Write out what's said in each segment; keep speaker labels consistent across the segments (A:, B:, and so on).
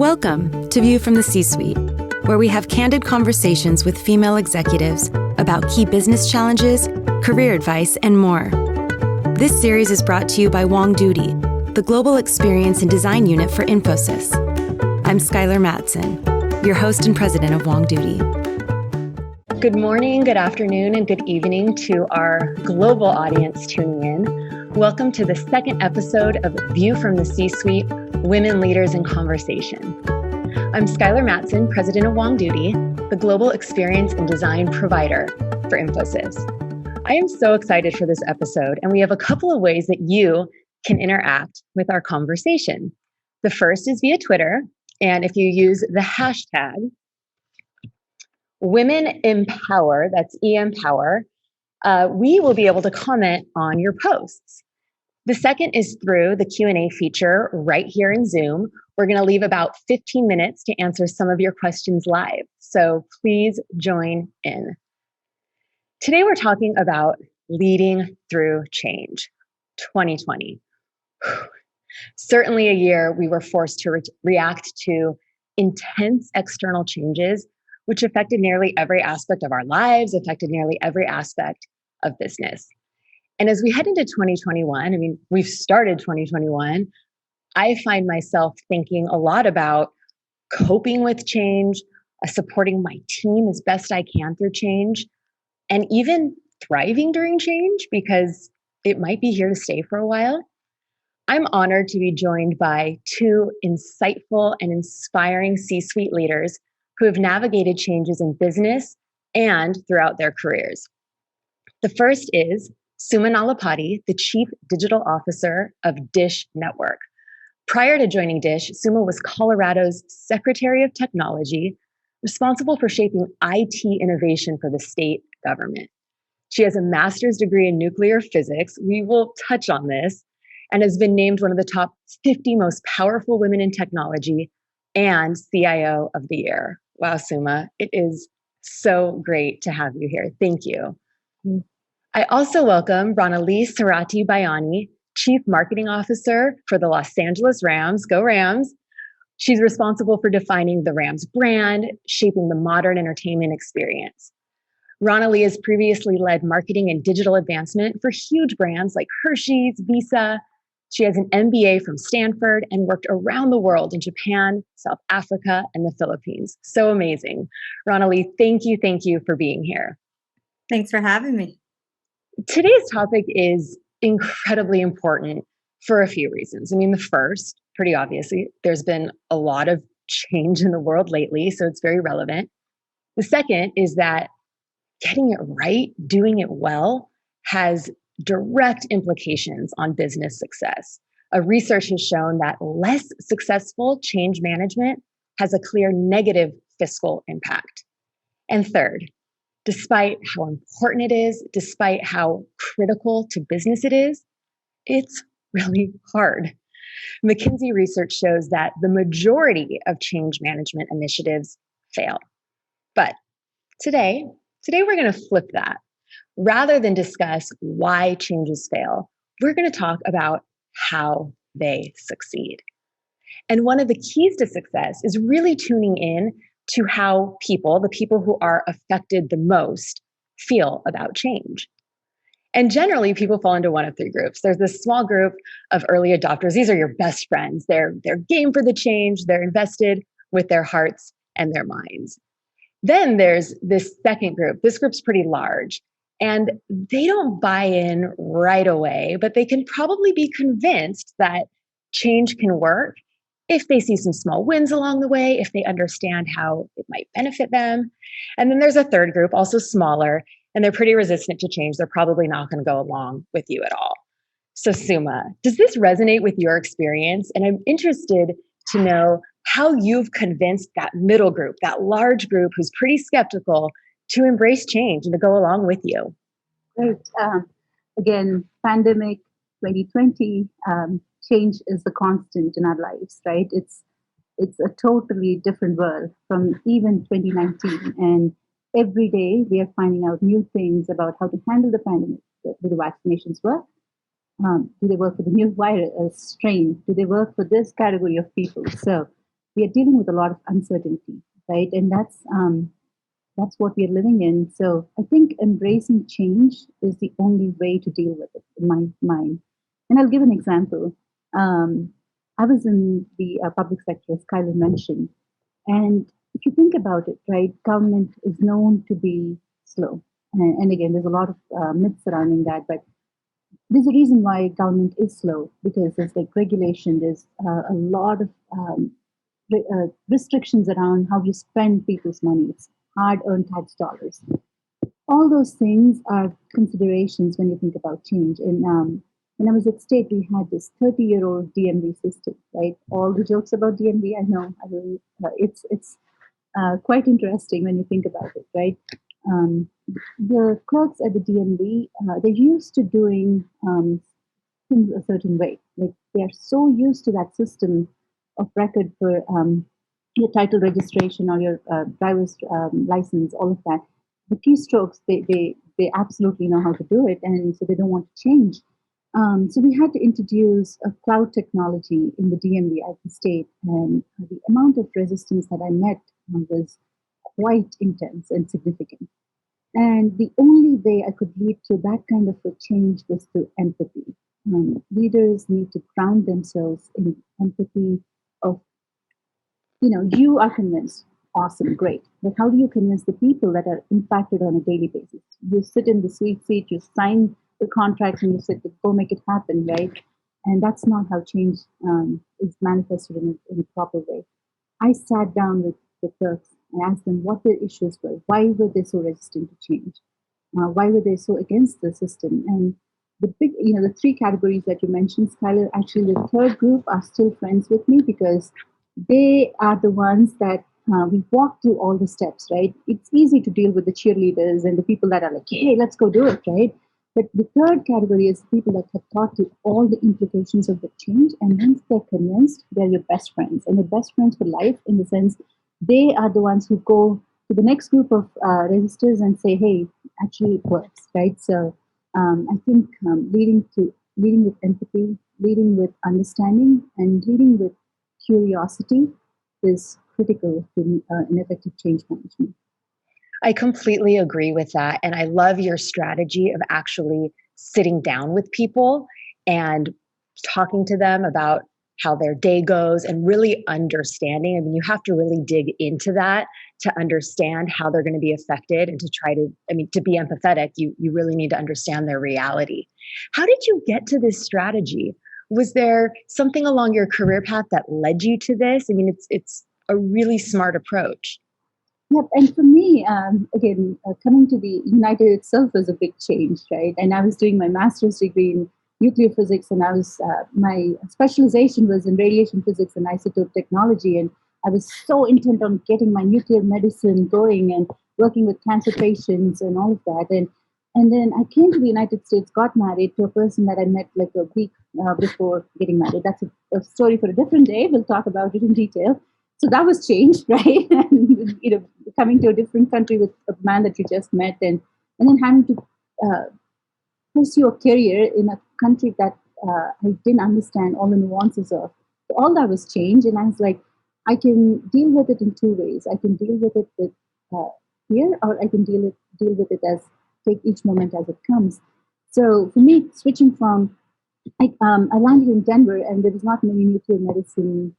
A: Welcome to View from the C-Suite, where we have candid conversations with female executives about key business challenges, career advice, and more. This series is brought to you by WongDoody, the Global Experience and Design Unit for Infosys. I'm Skyler Mattson, your host and president of WongDoody. Good morning, good afternoon, and good evening to our global audience tuning in. Welcome to the second episode of View from the C-Suite, Women Leaders in Conversation. I'm Skyler Mattson, president of WongDoody, the global experience and design provider for Infosys. I am so excited for this episode, and we have a couple of ways that you can interact with our conversation. The first is via Twitter, and if you use the hashtag Women Empower, that's EMpower, we will be able to comment on your posts. The second is through the Q&A feature right here in Zoom. We're going to leave about 15 minutes to answer some of your questions live, so please join in. Today we're talking about leading through change, 2020. Certainly a year we were forced to react to intense external changes, which affected nearly every aspect of our lives, affected nearly every aspect of business. And as we head into 2021, we've started 2021, I find myself thinking a lot about coping with change, supporting my team as best I can through change, and even thriving during change because it might be here to stay for a while. I'm honored to be joined by two insightful and inspiring C-suite leaders who have navigated changes in business and throughout their careers. The first is Suma Nallapat, the Chief Digital Officer of Dish Network. Prior to joining Dish, Suma was Colorado's Secretary of Technology, responsible for shaping IT innovation for the state government. She has a master's degree in nuclear physics, we will touch on this, and has been named one of the top 50 most powerful women in technology and CIO of the year. Wow, Suma, it is so great to have you here. Thank you. I also welcome Ronalee Zarate-Bayani, Chief Marketing Officer for the Los Angeles Rams. Go Rams! She's responsible for defining the Rams brand, shaping the modern entertainment experience. Ronalee has previously led marketing and digital advancement for huge brands like Hershey's, Visa. She has an MBA from Stanford and worked around the world in Japan, South Africa, and the Philippines. So amazing. Ronalee, thank you for being here.
B: Thanks for having me.
A: Today's topic is incredibly important for a few reasons. The first, pretty obviously, there's been a lot of change in the world lately, so it's very relevant. The second is that getting it right, doing it well, has direct implications on business success. Research has shown that less successful change management has a clear negative fiscal impact. And third, despite how important it is, despite how critical to business it is, it's really hard. McKinsey research shows that the majority of change management initiatives fail. But today we're going to flip that. Rather than discuss why changes fail, we're going to talk about how they succeed. And one of the keys to success is really tuning in to how the people who are affected the most, feel about change. And generally, people fall into one of three groups. There's this small group of early adopters. These are your best friends. They're game for the change. They're invested with their hearts and their minds. Then there's this second group. This group's pretty large. And they don't buy in right away, but they can probably be convinced that change can work if they see some small wins along the way, if they understand how it might benefit them. And then there's a third group, also smaller, and they're pretty resistant to change. They're probably not going to go along with you at all. So Suma, does this resonate with your experience? And I'm interested to know how you've convinced that middle group, that large group who's pretty skeptical, to embrace change and to go along with you.
B: Great. Again, pandemic 2020, change is the constant in our lives, right? It's a totally different world from even 2019. And every day we are finding out new things about how to handle the pandemic. Do the vaccinations work? Do they work for the new virus strain? Do they work for this category of people? So we are dealing with a lot of uncertainty, right? And that's what we're living in. So I think embracing change is the only way to deal with it, in my mind. And I'll give an example. Um, I was in the public sector, as Skyler mentioned, and if you think about it, right, government is known to be slow. And again, there's a lot of myths surrounding that, but there's a reason why government is slow because there's like regulation, there's a lot of restrictions around how you spend people's money. It's hard earned tax dollars. All those things are considerations when you think about change. And when I was at state, we had this 30-year-old DMV system, right? All the jokes about DMV, I know, it's quite interesting when you think about it, right? Um, the clerks at the DMV, they're used to doing things a certain way. Like they are so used to that system of record for your title registration or your driver's license, all of that. The keystrokes, they absolutely know how to do it, and so they don't want to change. So we had to introduce a cloud technology in the DMV at the state, and the amount of resistance that I met was quite intense and significant. And the only way I could lead to that kind of a change was through empathy. Leaders need to ground themselves in empathy of, you are convinced, awesome, great. But how do you convince the people that are impacted on a daily basis? You sit in the sweet seat, you sign the contract, and you say, go make it happen, right? And that's not how change is manifested in a proper way. I sat down with the clerks and asked them what their issues were. Why were they so resistant to change? Why were they so against the system? And the three categories that you mentioned, Skylar, actually the third group are still friends with me because they are the ones that we walk through all the steps, right? It's easy to deal with the cheerleaders and the people that are like, hey, let's go do it, right? But the third category is people that have thought through all the implications of the change. And once they're convinced, they're your best friends. And your best friends for life, in the sense, they are the ones who go to the next group of resistors and say, hey, actually it works, right? So I think leading with empathy, leading with understanding, and leading with curiosity is critical to an effective change management.
A: I completely agree with that. And I love your strategy of actually sitting down with people and talking to them about how their day goes and really understanding. I mean, you have to really dig into that to understand how they're going to be affected and to try to, to be empathetic, you really need to understand their reality. How did you get to this strategy? Was there something along your career path that led you to this? I mean, it's a really smart approach.
B: Yep, and for me, again, coming to the United itself was a big change, right? And I was doing my master's degree in nuclear physics, and my specialization was in radiation physics and isotope technology, and I was so intent on getting my nuclear medicine going and working with cancer patients and all of that. And then I came to the United States, got married to a person that I met like a week before getting married. That's a story for a different day. We'll talk about it in detail. So that was changed, right? And coming to a different country with a man that you just met, and then having to pursue a career in a country that I didn't understand all the nuances of. So all that was changed, and I was like, I can deal with it in two ways. I can deal with it with fear, or I can deal with it as take each moment as it comes. So for me, switching from I landed in Denver, and there was not many nuclear medicine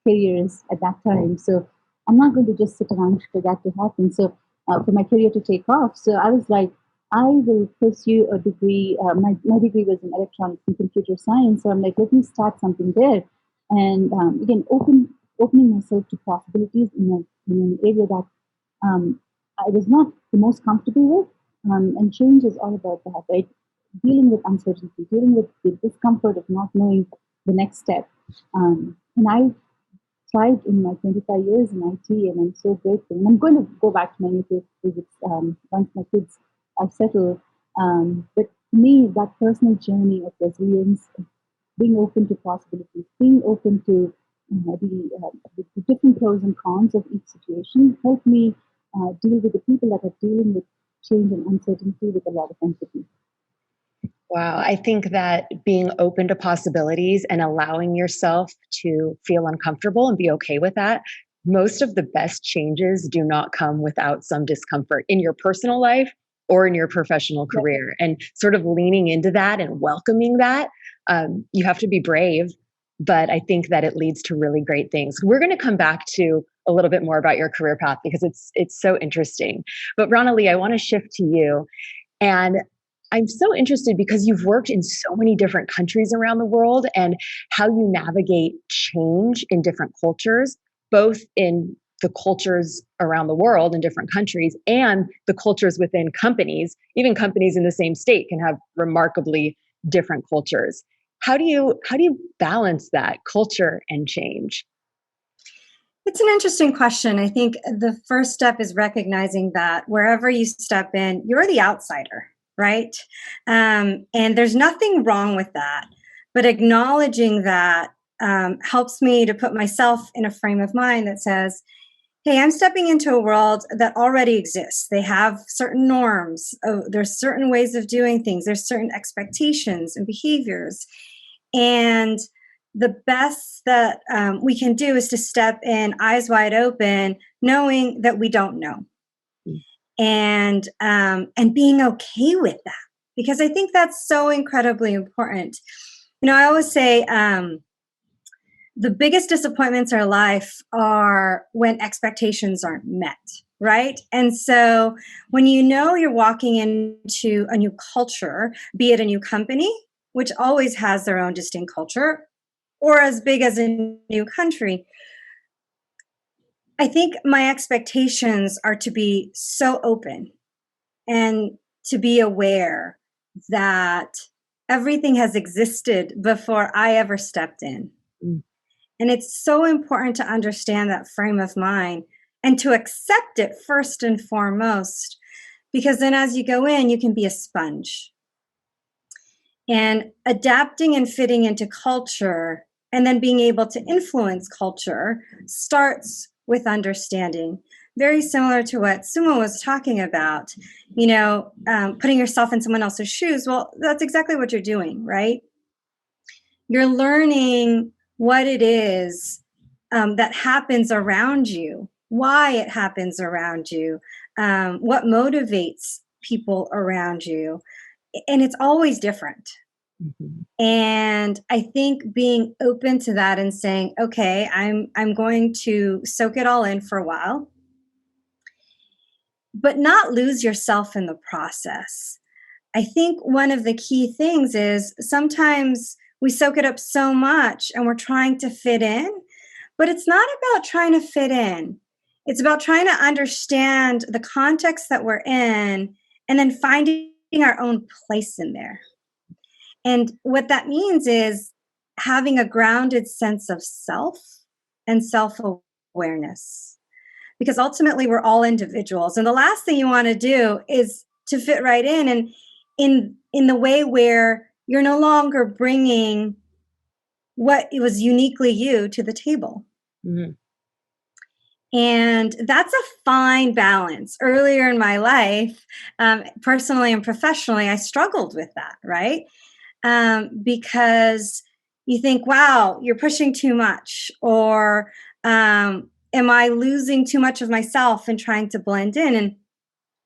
B: careers at that time. So I'm not going to just sit around for that to happen. So for my career to take off, so I was like, I will pursue a degree. My degree was in electronics and computer science. So I'm like, let me start something there, and again, opening myself to possibilities in an area that I was not the most comfortable with. And change is all about that, right? Dealing with uncertainty, dealing with the discomfort of not knowing the next step. And I thrived in my 25 years in IT, and I'm so grateful. And I'm going to go back to my nuclear physics once my kids are settled. But for me, that personal journey of resilience, being open to possibilities, being open to the different pros and cons of each situation, helped me deal with the people that are dealing with change and uncertainty with a lot of empathy.
A: Wow. I think that being open to possibilities and allowing yourself to feel uncomfortable and be okay with that, most of the best changes do not come without some discomfort in your personal life or in your professional
B: Yep.
A: career. And sort of leaning into that and welcoming that, you have to be brave, but I think that it leads to really great things. We're going to come back to a little bit more about your career path because it's so interesting. But Ronalee, I want to shift to you. And I'm so interested because you've worked in so many different countries around the world and how you navigate change in different cultures, both in the cultures around the world in different countries and the cultures within companies. Even companies in the same state can have remarkably different cultures. How do you balance that culture and change?
C: It's an interesting question. I think the first step is recognizing that wherever you step in, you're the outsider, right? And there's nothing wrong with that. But acknowledging that helps me to put myself in a frame of mind that says, hey, I'm stepping into a world that already exists. They have certain norms. There's certain ways of doing things. There's certain expectations and behaviors. And the best that we can do is to step in eyes wide open, knowing that we don't know, and being okay with that, because I think that's so incredibly important. You know, I always say the biggest disappointments in our life are when expectations aren't met, right? And so when you know you're walking into a new culture, be it a new company, which always has their own distinct culture, or as big as a new country, I think my expectations are to be so open and to be aware that everything has existed before I ever stepped in.
A: Mm.
C: And it's so important to understand that frame of mind and to accept it first and foremost, because then as you go in, you can be a sponge. And adapting and fitting into culture and then being able to influence culture starts with understanding. Very similar to what Suma was talking about, you know, putting yourself in someone else's shoes. Well, that's exactly what you're doing, right? You're learning what it is that happens around you, why it happens around you, what motivates people around you. And it's always different.
A: Mm-hmm.
C: And I think being open to that and saying, okay, I'm going to soak it all in for a while, but not lose yourself in the process. I think one of the key things is sometimes we soak it up so much and we're trying to fit in, but it's not about trying to fit in. It's about trying to understand the context that we're in and then finding our own place in there. And what that means is having a grounded sense of self and self awareness. Because ultimately, we're all individuals. And the last thing you want to do is to fit right in, and in the way where you're no longer bringing what was uniquely you to the table.
A: Mm-hmm.
C: And that's a fine balance. Earlier in my life, personally and professionally, I struggled with that, right? Because you think, wow, you're pushing too much, or am I losing too much of myself and trying to blend in? And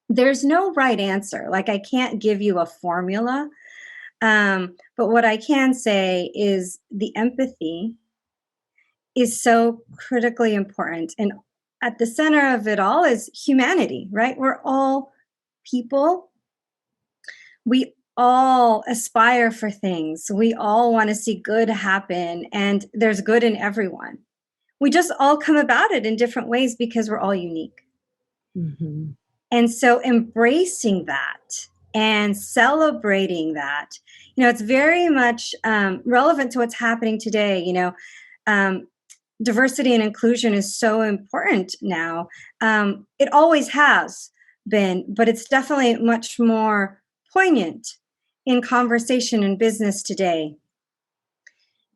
C: there's no right answer. Like, I can't give you a formula. But what I can say is the empathy is so critically important. And at the center of it all is humanity, right? We're all people. We all aspire for things. We all want to see good happen, and there's good in everyone. We just all come about it in different ways because we're all unique.
A: Mm-hmm.
C: And so embracing that and celebrating that, you know, it's very much relevant to what's happening today. You know, diversity and inclusion is so important now. It always has been, but it's definitely much more poignant in conversation and business today.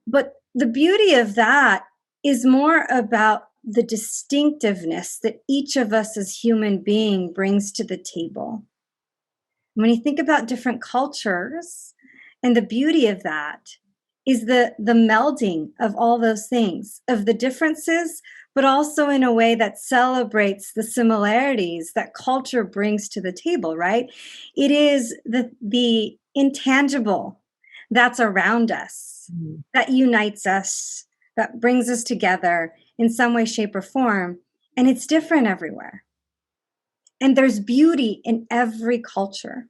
C: But the beauty of that is more about the distinctiveness that each of us as human being brings to the table. When you think about different cultures, And the beauty of that is the melding of all those things, of the differences, but also in a way that celebrates the similarities that culture brings to the table, right? It is the intangible that's around us, that unites us, that brings us together in some way, shape, or form. And it's different everywhere. And there's beauty in every culture.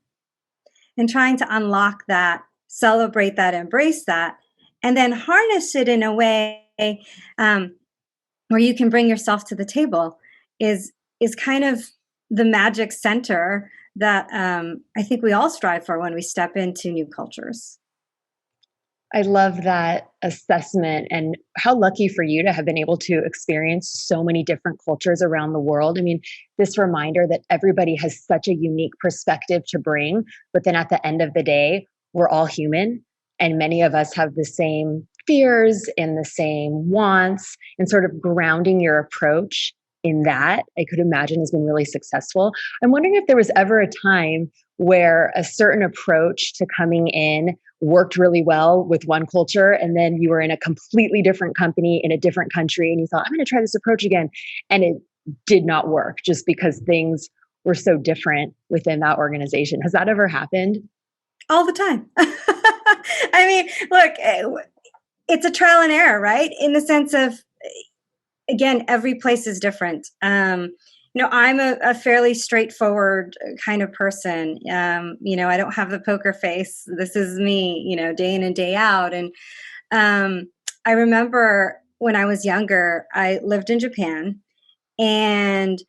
C: And trying to unlock that, celebrate that, embrace that, and then harness it in a way where you can bring yourself to the table is kind of the magic center that I think we all strive for when we step into new cultures.
A: I love that assessment, and how lucky for you to have been able to experience so many different cultures around the world. I mean, this reminder that everybody has such a unique perspective to bring, but then at the end of the day, we're all human, and many of us have the same fears and the same wants, and sort of grounding your approach in that, I could imagine, has been really successful. I'm wondering if there was ever a time where a certain approach to coming in worked really well with one culture, and then you were in a completely different company in a different country and you thought, I'm going to try this approach again, and it did not work just because things were so different within that organization. Has that ever happened?
C: All the time. I mean, look, it's a trial and error, right? In the sense of, again, every place is different. I'm a fairly straightforward kind of person. I don't have the poker face. This is me, day in and day out. And I remember when I was younger, I lived in Japan, and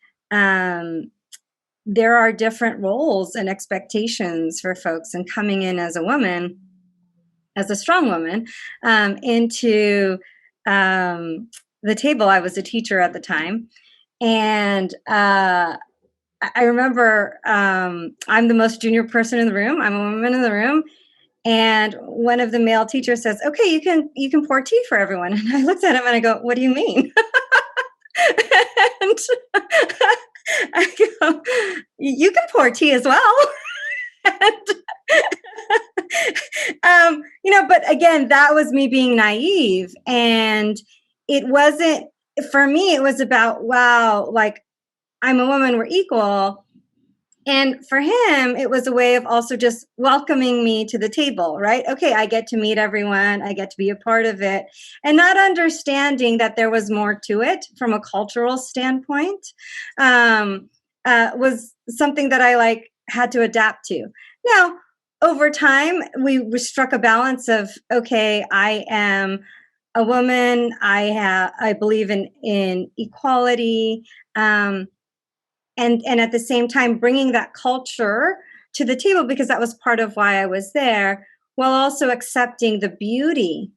C: there are different roles and expectations for folks. And coming in as a woman, as a strong woman, into the table, I was a teacher at the time. And I remember I'm the most junior person in the room. I'm a woman in the room. And one of the male teachers says, okay, you can pour tea for everyone. And I looked at him and I go, what do you mean? And I go, you can pour tea as well. But again, that was me being naive. And it wasn't, for me, it was about, wow, like, I'm a woman, we're equal. And for him, it was a way of also just welcoming me to the table, right? Okay, I get to meet everyone, I get to be a part of it, and not understanding that there was more to it from a cultural standpoint was something that I had to adapt to. Now, over time, we struck a balance of, okay, I am a woman, I believe in equality, and at the same time bringing that culture to the table, because that was part of why I was there, while also accepting the beauty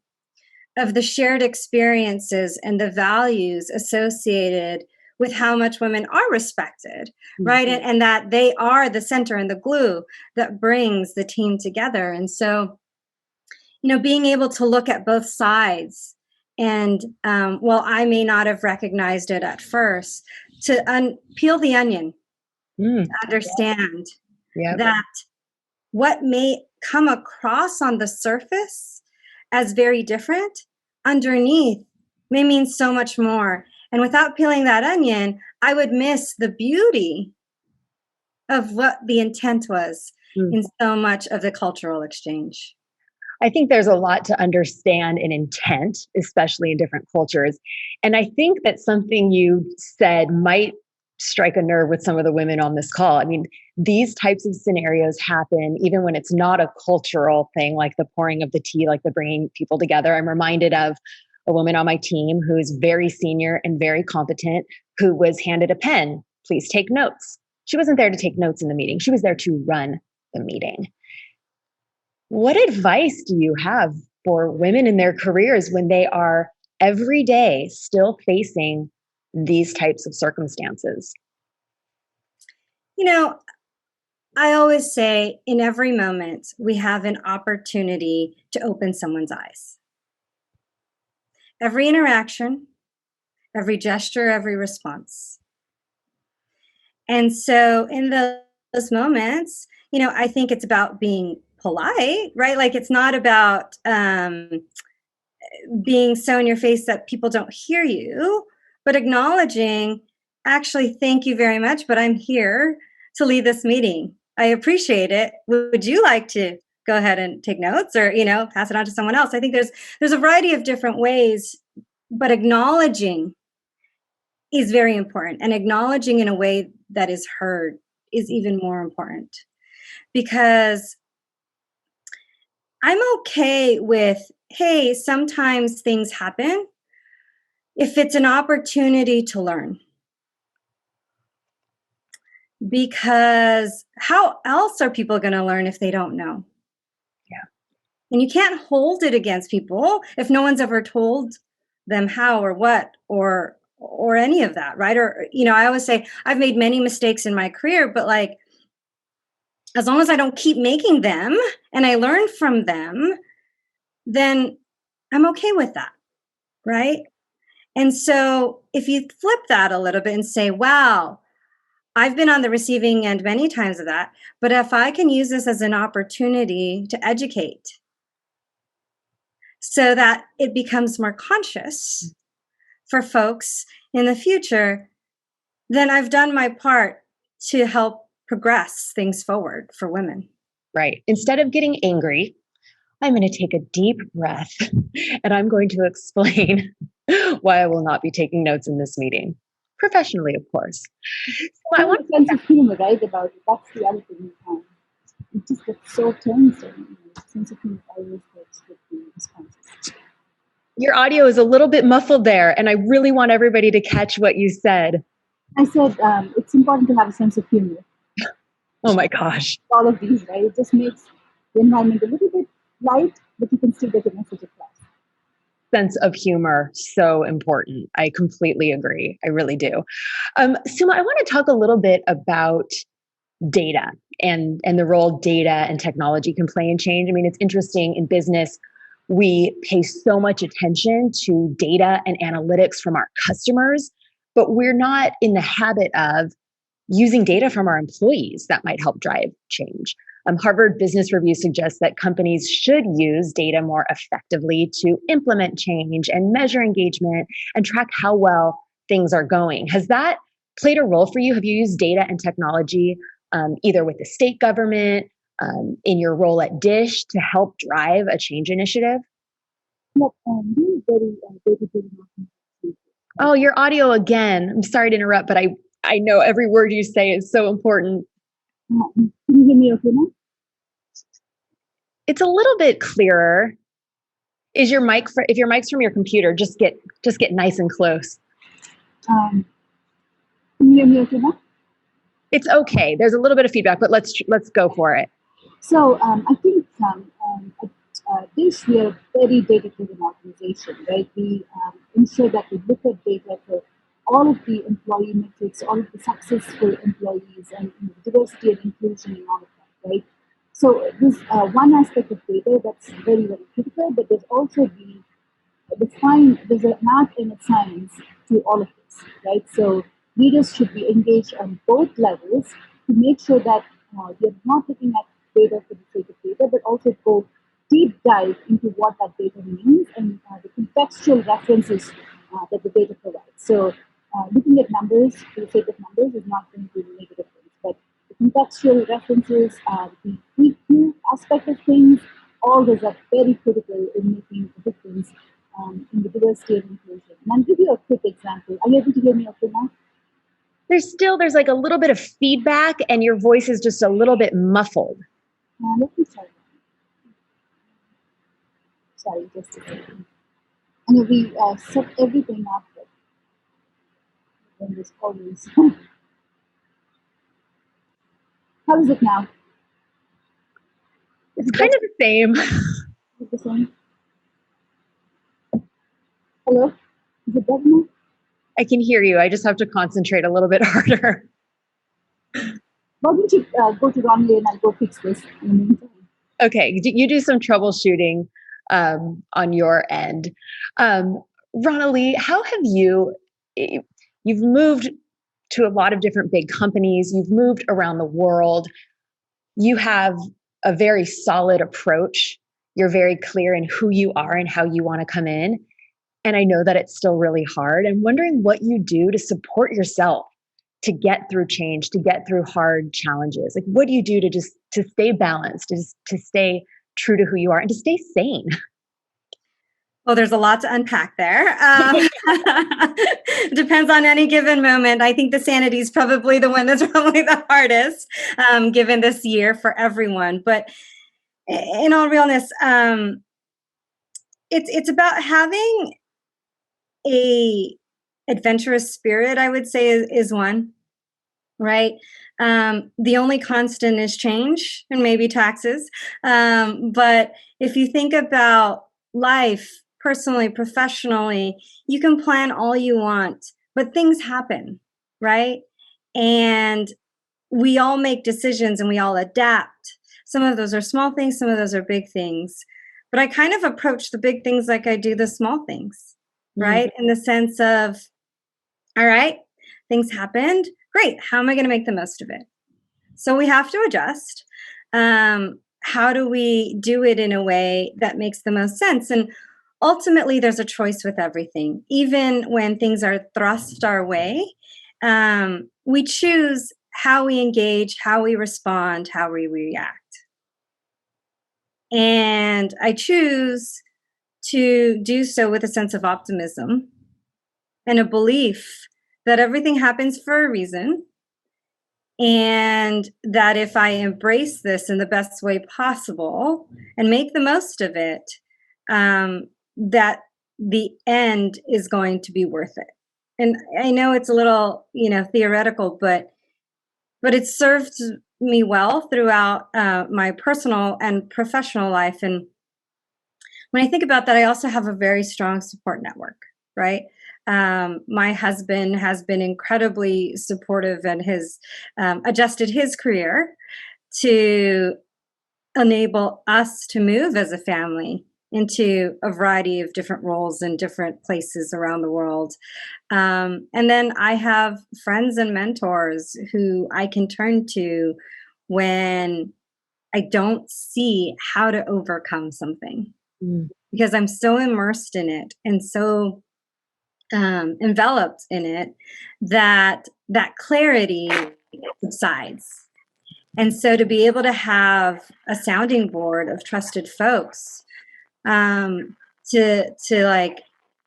C: of the shared experiences and the values associated with how much women are respected, right? And that they are the center and the glue that brings the team together. And so, being able to look at both sides, and while I may not have recognized it at first, to peel the onion, to understand that what may come across on the surface as very different, underneath may mean so much more. And without peeling that onion, I would miss the beauty of what the intent was in so much of the cultural exchange.
A: I think there's a lot to understand in intent, especially in different cultures. And I think that something you said might strike a nerve with some of the women on this call. I mean, these types of scenarios happen even when it's not a cultural thing, like the pouring of the tea, like the bringing people together. I'm reminded of a woman on my team who is very senior and very competent, who was handed a pen. Please take notes. She wasn't there to take notes in the meeting. She was there to run the meeting. What advice do you have for women in their careers when they are every day still facing these types of circumstances?
C: I always say in every moment, we have an opportunity to open someone's eyes. Every interaction, every gesture, every response. And so in those moments, I think it's about being polite, right? Like it's not about being so in your face that people don't hear you, but acknowledging, actually, thank you very much, but I'm here to lead this meeting. I appreciate it. Would you like to go ahead and take notes or, pass it on to someone else? I think there's a variety of different ways, but acknowledging is very important, and acknowledging in a way that is heard is even more important, because I'm okay with, hey, sometimes things happen if it's an opportunity to learn. Because how else are people going to learn if they don't know?
A: Yeah.
C: And you can't hold it against people if no one's ever told them how or what or any of that, right? Or, I always say I've made many mistakes in my career, but like, as long as I don't keep making them and I learn from them, then I'm okay with that, right? And so if you flip that a little bit and say, wow, I've been on the receiving end many times of that, but if I can use this as an opportunity to educate so that it becomes more conscious for folks in the future, then I've done my part to help progress things forward for women.
A: Right. Instead of getting angry, I'm going to take a deep breath and I'm going to explain why I will not be taking notes in this meeting. Professionally, of course.
B: So I want a sense of humor, right? About it. That's the other thing. It just gets so tense, and sense of humor always works with the responses.
A: Your audio is a little bit muffled there, and I really want everybody to catch what you said.
B: I said it's important to have a sense of humor.
A: Oh my gosh.
B: All of these, right? It just makes the environment a little bit light, but you can still get a message across.
A: Sense of humor, so important. I completely agree. I really do. Suma, I want to talk a little bit about data and the role data and technology can play in change. I mean, it's interesting in business, we pay so much attention to data and analytics from our customers, but we're not in the habit of using data from our employees that might help drive change. Harvard Business Review suggests that companies should use data more effectively to implement change and measure engagement and track how well things are going. Has that played a role for you? Have you used data and technology either with the state government, in your role at Dish to help drive a change initiative?
B: Yep,
A: Oh, your audio again. I'm sorry to interrupt, but I know every word you say is so important.
B: Can you hear me okay now?
A: It's a little bit clearer. Is your mic if your mic's from your computer, just get nice and close.
B: Can you hear me okay now?
A: It's okay. There's a little bit of feedback, but let's go for it.
B: So I think at Dish, we are a very data-driven organization, right? We ensure that we look at data for all of the employee metrics, all of the successful employees, and diversity and inclusion and all of that, right? So there's one aspect of data that's very, very critical, but there's also there's an art and a science to all of this, right? So leaders should be engaged on both levels to make sure that they're not looking at data for the sake of data, but also go deep dive into what that data means and the contextual references that the data provides. So looking at numbers for the sake of numbers is not going to make a difference, but the contextual references, the EQ aspect of things, all those are very critical in making a difference in the diversity and inclusion. And I'll give you a quick example. Are you able to hear me okay now?
A: There's like a little bit of feedback and your voice is just a little bit muffled.
B: Let me try. Sorry, just a second. And we set everything up when this always. How is it now?
A: It's kind of the same.
B: Is it the same? Hello? Is it better now?
A: I can hear you. I just have to concentrate a little bit harder.
B: Why don't you go to Ronalee and I'll go fix this in the meantime?
A: Okay, you do some troubleshooting on your end. Ronalee, how have you've moved to a lot of different big companies, you've moved around the world, you have a very solid approach. You're very clear in who you are and how you want to come in. And I know that it's still really hard. I'm wondering what you do to support yourself to get through change, to get through hard challenges. Like, what do you do to stay balanced, to stay true to who you are and to stay sane?
C: Well, there's a lot to unpack there. Depends on any given moment. I think the sanity is probably the one that's probably the hardest, given this year for everyone. But in all realness, it's about having a adventurous spirit, I would say, is one, right? The only constant is change and maybe taxes. But if you think about life, personally, professionally, you can plan all you want, but things happen, right? And we all make decisions and we all adapt. Some of those are small things, some of those are big things. But I kind of approach the big things like I do the small things, right? In the sense of, all right, things happened. Great. How am I going to make the most of it? So we have to adjust. How do we do it in a way that makes the most sense? And ultimately, there's a choice with everything. Even when things are thrust our way, we choose how we engage, how we respond, how we react. And I choose to do so with a sense of optimism and a belief that everything happens for a reason, and that if I embrace this in the best way possible and make the most of it, that the end is going to be worth it. And I know it's a little, theoretical, but it's served me well throughout my personal and professional life. And when I think about that, I also have a very strong support network, right? My husband has been incredibly supportive and has adjusted his career to enable us to move as a family into a variety of different roles in different places around the world. And then I have friends and mentors who I can turn to when I don't see how to overcome something, because I'm so immersed in it and so enveloped in it that clarity subsides. And so to be able to have a sounding board of trusted folks to like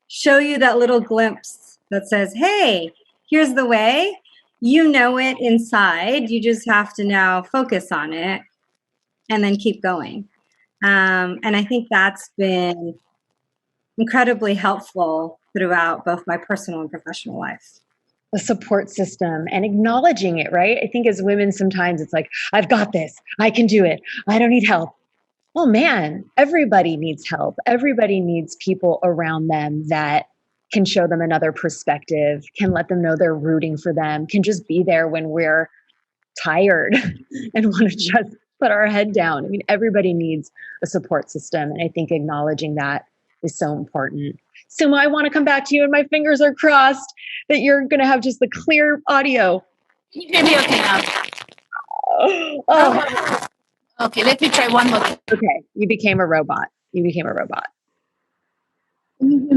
C: show you that little glimpse that says, hey, here's the way, it inside, you just have to now focus on it and then keep going. And I think that's been incredibly helpful throughout both my personal and professional life.
A: The support system and acknowledging it, right? I think as women, sometimes it's like, I've got this, I can do it, I don't need help. Well, man, everybody needs help. Everybody needs people around them that can show them another perspective, can let them know they're rooting for them, can just be there when we're tired and want to just put our head down. I mean, everybody needs a support system. And I think acknowledging that is so important. Suma, I want to come back to you, and my fingers are crossed that you're going to have just the clear audio.
D: Can you hear me okay now?
A: Oh.
D: Okay, let me try one more.
A: Okay, you became a robot.
B: Can you hear me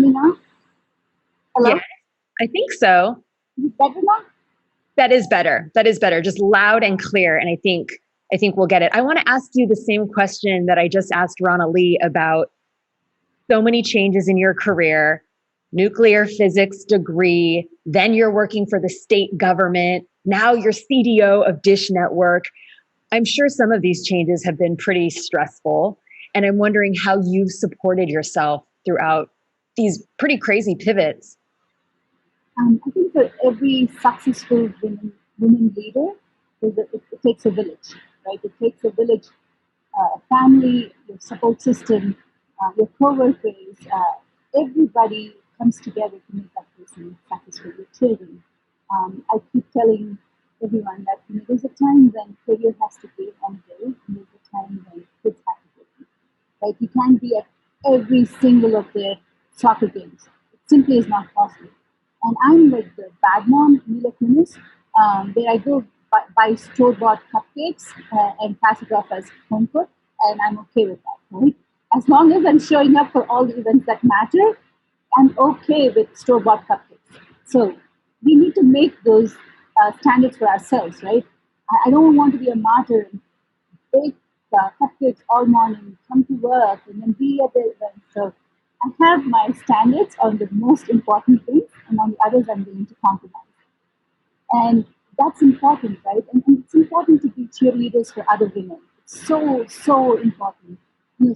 B: now? Hello?
A: Yeah, I think so.
B: Is it better now?
A: That is better. That is better. Just loud and clear. And I think we'll get it. I want to ask you the same question that I just asked Ronalee about so many changes in your career, nuclear physics degree, then you're working for the state government, now you're CDO of Dish Network. I'm sure some of these changes have been pretty stressful, and I'm wondering how you've supported yourself throughout these pretty crazy pivots.
B: I think for every successful women leader, it takes a village, right? It takes a village, a family, your support system, your co-workers, everybody comes together to make that person successful. Your children. I keep telling everyone that there's a time when career has to pay on day, and there's a time when kids have to pay. Right? You can't be at every single of their soccer games. It simply is not possible. And I'm like the bad mom, Mila Kunis, where I go buy store-bought cupcakes and pass it off as home cooked, and I'm okay with that, right? As long as I'm showing up for all the events that matter, I'm okay with store-bought cupcakes. So we need to make those standards for ourselves, right? I don't want to be a martyr and bake cupcakes all morning, come to work, and then be at the event. So I have my standards on the most important things, and on the others, I'm willing to compromise. And that's important, right? And it's important to be cheerleaders for other women. It's so, so important.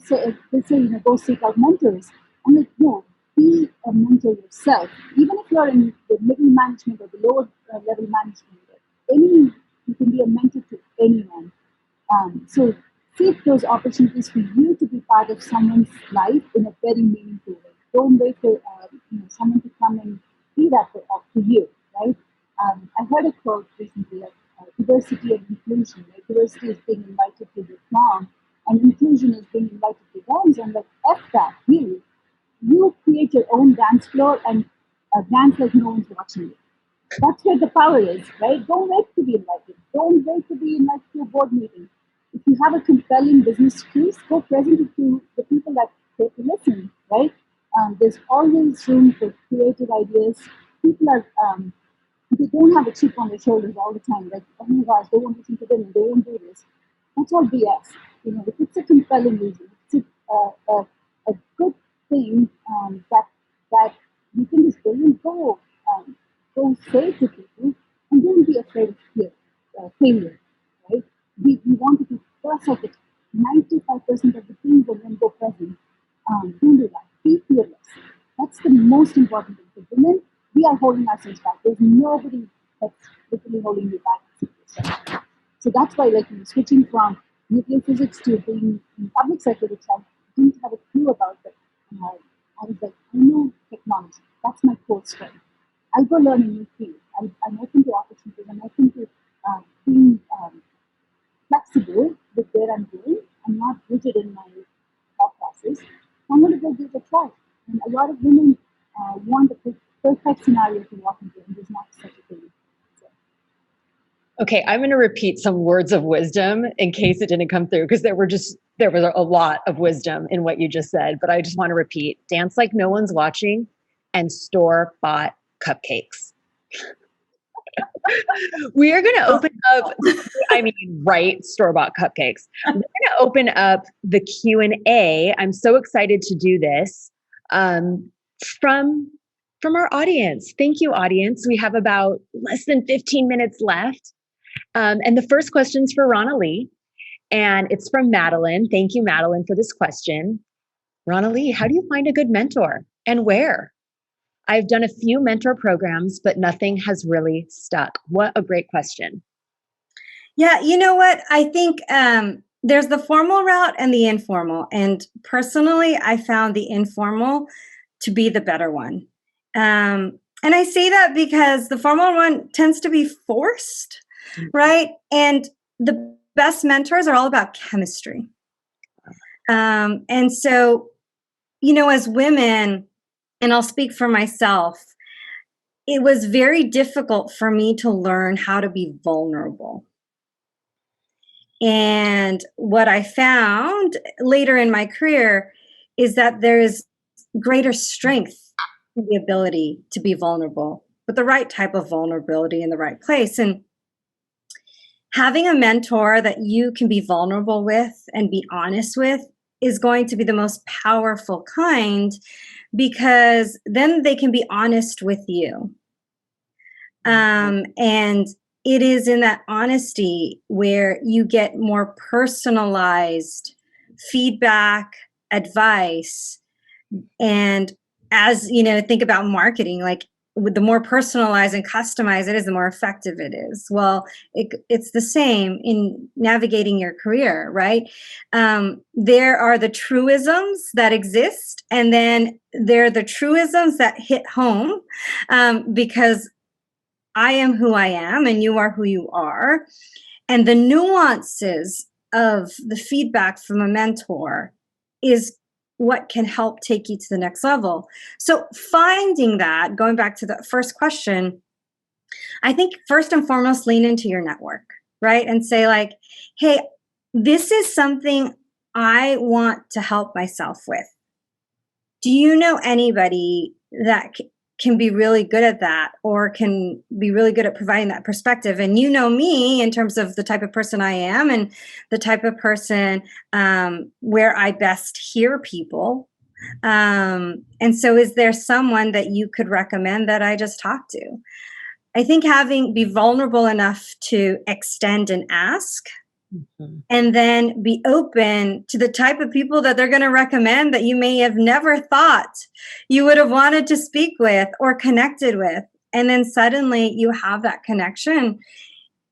B: So they say, go seek out mentors. I'm like, no, be a mentor yourself. Even if you're in the middle management or the lower level management, you can be a mentor to anyone. So seek those opportunities for you to be part of someone's life in a very meaningful way. Don't wait for someone to come and be that for you, right? I heard a quote recently of diversity and inclusion. Right? Diversity is being invited to the prom, and inclusion is being invited to dance. And like, F that, really. You create your own dance floor and dance like no one's watching you. That's where the power is, right? Don't wait to be invited. Don't wait to be invited to a board meeting. If you have a compelling business case, go present it to the people that take to listen, right? There's always room for creative ideas. People are, they don't have a chip on their shoulders all the time, like, oh my gosh, they won't listen to them, they won't do this. That's all BS. If it's a compelling reason, if it's a good thing that you think is brilliant, go say it to people, and don't be afraid of failure, right? We want to be perfect at 95% of the things and then go present. Don't do that. Be fearless. That's the most important thing for women. We are holding ourselves back. There's nobody that's literally holding you back. So that's why, switching from nuclear physics to being in public sector, which I didn't have a clue about, but I was like, I know technology. That's my core strength. I'll go learn a new field. I'm open to opportunities. I'm open to being flexible with where I'm going. I'm not rigid in my thought process. I'm going to go give it a try. And a lot of women want the perfect scenario to walk into, and there's not such a thing.
A: Okay, I'm going to repeat some words of wisdom in case it didn't come through, because there was a lot of wisdom in what you just said, but I just want to repeat: dance like no one's watching, and store-bought cupcakes. We are going to open up, store-bought cupcakes. We're going to open up the Q&A. I'm so excited to do this from our audience. Thank you, audience. We have about less than 15 minutes left. And the first question's for Ronalee, and it's from Madeline. Thank you, Madeline, for this question. Ronalee, how do you find a good mentor, and where? I've done a few mentor programs, but nothing has really stuck. What a great question.
C: Yeah, you know what? I think there's the formal route and the informal. And personally, I found the informal to be the better one. And I say that because the formal one tends to be forced, right? And the best mentors are all about chemistry. And so, as women, and I'll speak for myself, it was very difficult for me to learn how to be vulnerable. And what I found later in my career is that there is greater strength in the ability to be vulnerable, but the right type of vulnerability in the right place. And having a mentor that you can be vulnerable with and be honest with is going to be the most powerful kind, because then they can be honest with you. And it is in that honesty where you get more personalized feedback, advice. And as think about marketing, with the more personalized and customized it is, the more effective it is. Well, it's the same in navigating your career, right? There are the truisms that exist, and then there are the truisms that hit home, because I am who I am and you are who you are. And the nuances of the feedback from a mentor is what can help take you to the next level. So finding that, going back to the first question, I think first and foremost, lean into your network. right? And say like, hey, this is something I want to help myself with. Do you know anybody that can be really good at that, or can be really good at providing that perspective? And you know me in terms of the type of person I am and the type of person where I best hear people. And so is there someone that you could recommend that I just talk to? I think be vulnerable enough to extend and ask, and then be open to the type of people that they're going to recommend that you may have never thought you would have wanted to speak with or connected with. And then suddenly you have that connection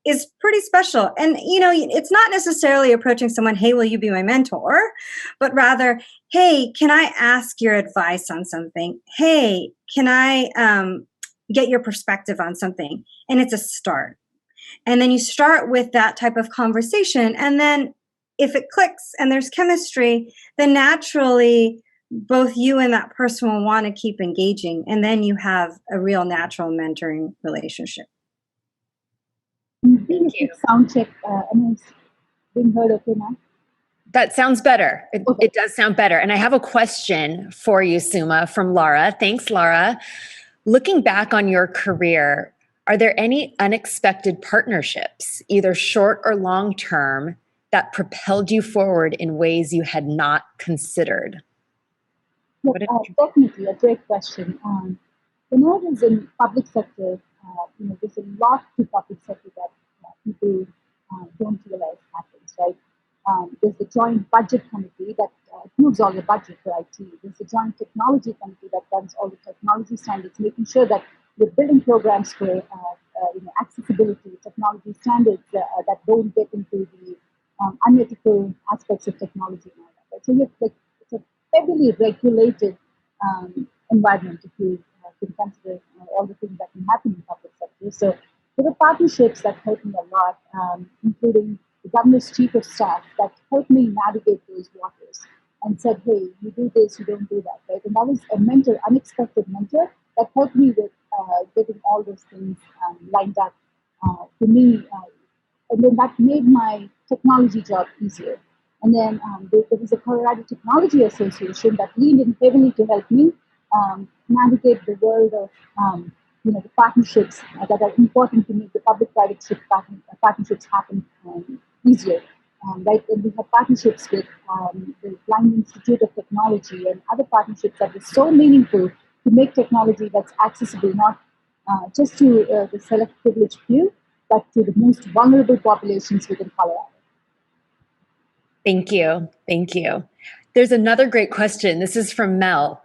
C: is pretty special. And, it's not necessarily approaching someone, hey, will you be my mentor? But rather, hey, can I ask your advice on something? Hey, can I get your perspective on something? And it's a start. And then you start with that type of conversation. And then if it clicks and there's chemistry, then naturally both you and that person will want to keep engaging. And then you have a real natural mentoring relationship.
B: Thank you. Sound check. Am I being heard okay now?
A: That sounds better. It does sound better. And I have a question for you, Suma, from Laura. Thanks, Laura. Looking back on your career, are there any unexpected partnerships, either short or long term, that propelled you forward in ways you had not considered?
B: Definitely, a great question. When I was in public sector, there's a lot to public sector that people don't realize happens, right? There's the joint budget committee that approves all the budget for IT. There's the joint technology committee that runs all the technology standards, making sure that we're building programs for accessibility, technology standards that don't get into the unethical aspects of technology and all that. Right? So it's a heavily regulated environment if you can consider all the things that can happen in public sector. So there were partnerships that helped me a lot, including the governor's chief of staff that helped me navigate those waters and said, hey, you do this, you don't do that, right? And that was a mentor, unexpected mentor that helped me with getting all those things lined up for me. And then that made my technology job easier. And then there was a Colorado Technology Association that leaned in heavily to help me navigate the world of the partnerships that are important to make the public-private partnerships happen easier. Right, and we have partnerships with the Blind Institute of Technology and other partnerships that are so meaningful to make technology that's accessible not just to the select privileged few, but to the most vulnerable populations within Colorado.
A: Thank you. Thank you. There's another great question. This is from Mel.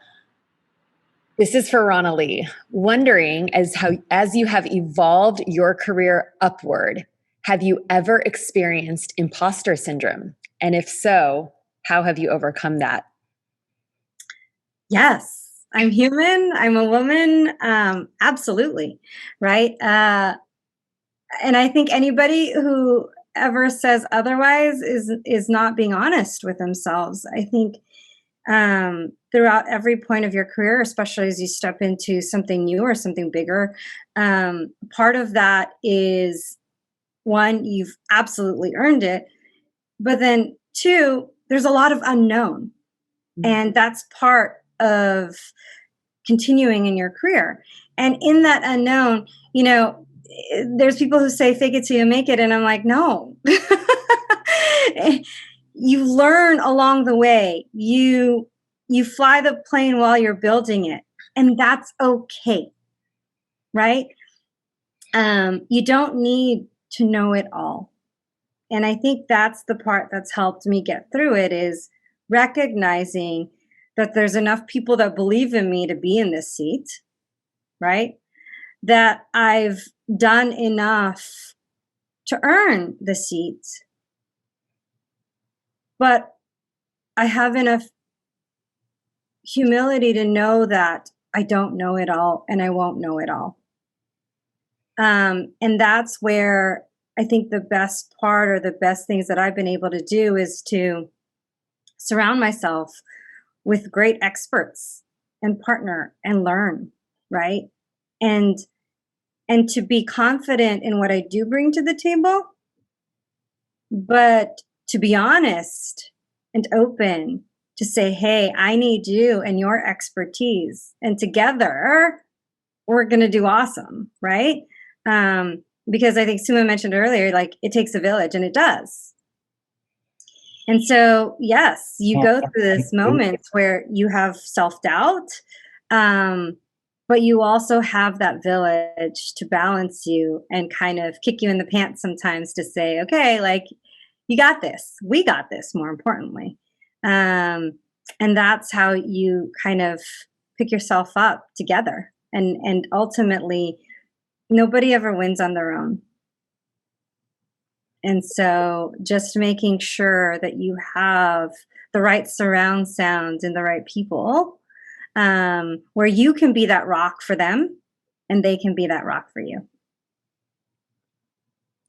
A: This is for Ronalee. Wondering as you have evolved your career upward, have you ever experienced imposter syndrome? And if so, how have you overcome that?
C: Yes, I'm human. I'm a woman. Absolutely. Right. And I think anybody who ever says otherwise is not being honest with themselves. I think throughout every point of your career, especially as you step into something new or something bigger, part of that is, one, you've absolutely earned it, but then two, there's a lot of unknown. And that's part of continuing in your career. And in that unknown, there's people who say fake it till you make it. And I'm like, no. You learn along the way. You fly the plane while you're building it. And that's okay. Right? You don't need to know it all. And I think that's the part that's helped me get through it, is recognizing that there's enough people that believe in me to be in this seat, right? That I've done enough to earn the seat, but I have enough humility to know that I don't know it all and I won't know it all. And that's where I think the best part, or the best things that I've been able to do, is to surround myself with great experts and partner and learn, right? And to be confident in what I do bring to the table, but to be honest and open to say, hey, I need you and your expertise, and together we're going to do awesome, right? Because I think Suma mentioned earlier, like it takes a village, and it does. And so, yes, you go through this moments where you have self-doubt, but you also have that village to balance you and kind of kick you in the pants sometimes to say, okay, like you got this, we got this, more importantly. And that's how you kind of pick yourself up together. And ultimately, nobody ever wins on their own. And so just making sure that you have the right surround sound and the right people, where you can be that rock for them and they can be that rock for you.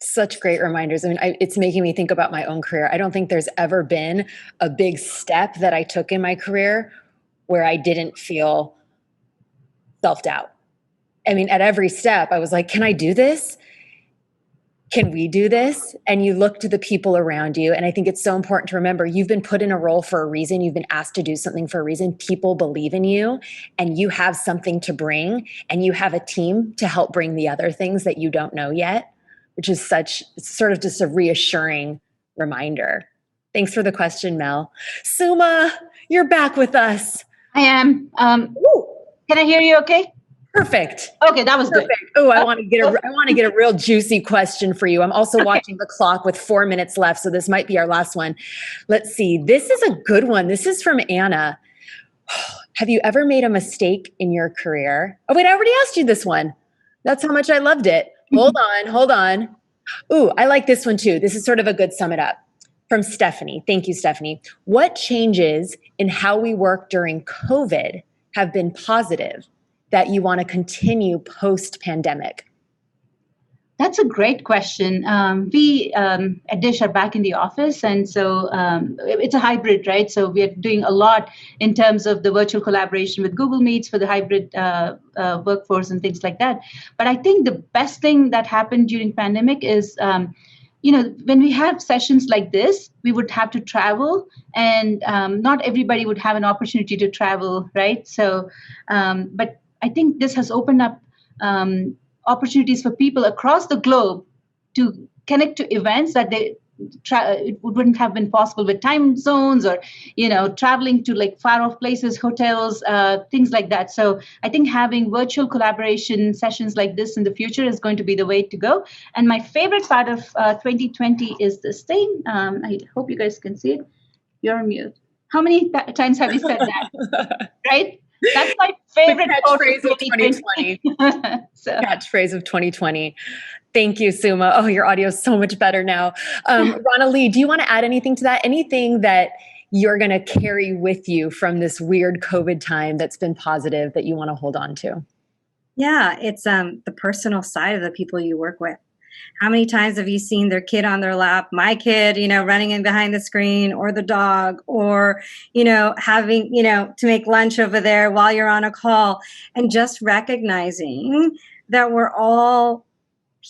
A: Such great reminders. I mean, it's making me think about my own career. I don't think there's ever been a big step that I took in my career where I didn't feel self-doubt. I mean, at every step, I was like, can I do this? Can we do this? And you look to the people around you. And I think it's so important to remember, you've been put in a role for a reason. You've been asked to do something for a reason. People believe in you, and you have something to bring, and you have a team to help bring the other things that you don't know yet, which is sort of just a reassuring reminder. Thanks for the question, Mel. Suma, you're back with us.
E: I am. Can I hear you okay?
A: Perfect.
E: Okay, that was good.
A: Oh, I want to get a real juicy question for you. I'm also watching the clock with 4 minutes left, so this might be our last one. Let's see. This is a good one. This is from Anna. Have you ever made a mistake in your career? Oh, wait, I already asked you this one. That's how much I loved it. Hold on. Ooh, I like this one too. This is sort of a good sum it up. From Stephanie. Thank you, Stephanie. What changes in how we work during COVID have been positive that you want to continue post-pandemic?
E: That's a great question. We at Dish are back in the office, and so it's a hybrid, right? So we are doing a lot in terms of the virtual collaboration with Google Meets for the hybrid workforce and things like that. But I think the best thing that happened during pandemic is, when we have sessions like this, we would have to travel, and not everybody would have an opportunity to travel, right? So, but I think this has opened up opportunities for people across the globe to connect to events that it wouldn't have been possible with time zones or, traveling to like far off places, hotels, things like that. So I think having virtual collaboration sessions like this in the future is going to be the way to go. And my favorite part of 2020 is this thing. I hope you guys can see it. You're on mute. How many times have you said that? Right? That's my favorite
A: catchphrase of 2020. Catchphrase of 2020. Thank you, Suma. Oh, your audio is so much better now. Ronalee, do you want to add anything to that? Anything that you're going to carry with you from this weird COVID time that's been positive that you want to hold on to?
C: Yeah, it's the personal side of the people you work with. How many times have you seen their kid on their lap, my kid, running in behind the screen, or the dog, or, having, to make lunch over there while you're on a call, and just recognizing that we're all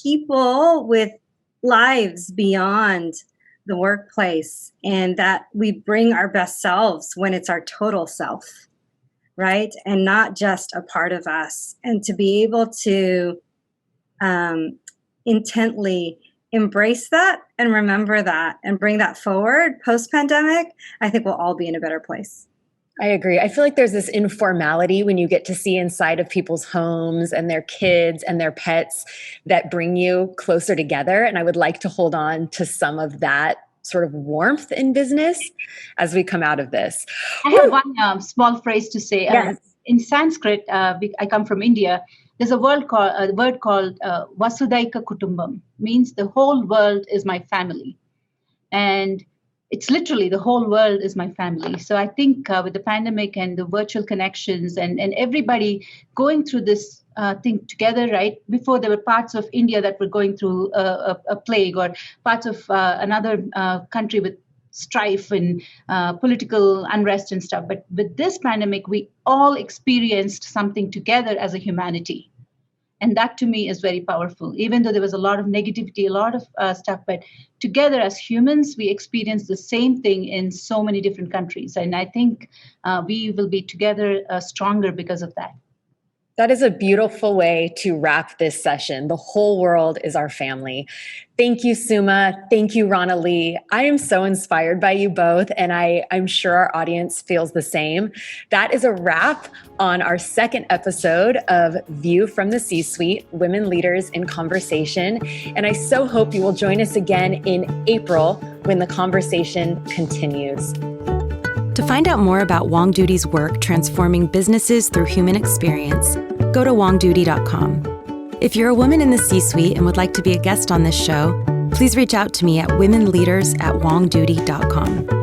C: people with lives beyond the workplace, and that we bring our best selves when it's our total self, right? And not just a part of us. And to be able to intently embrace that and remember that and bring that forward post-pandemic, I think we'll all be in a better place.
A: I agree. I feel like there's this informality when you get to see inside of people's homes and their kids and their pets that bring you closer together. And I would like to hold on to some of that sort of warmth in business as we come out of this.
E: I have one small phrase to say.
A: Yes.
E: In Sanskrit, I come from India. There's a word called Vasudaika Kutumbam, means the whole world is my family. And it's literally the whole world is my family. So I think with the pandemic and the virtual connections and everybody going through this thing together, right? Before there were parts of India that were going through a plague, or parts of another country with strife and political unrest and stuff. But with this pandemic, we all experienced something together as a humanity. And that to me is very powerful, even though there was a lot of negativity, a lot of stuff. But together as humans, we experience the same thing in so many different countries. And I think we will be together stronger because of that.
A: That is a beautiful way to wrap this session. The whole world is our family. Thank you, Suma. Thank you, Ronalee. I am so inspired by you both, and I'm sure our audience feels the same. That is a wrap on our second episode of View from the C-Suite, Women Leaders in Conversation. And I so hope you will join us again in April when the conversation continues.
F: To find out more about WongDoody's work transforming businesses through human experience, go to WongDoody.com. If you're a woman in the C-suite and would like to be a guest on this show, please reach out to me at womenleaders@WongDoody.com.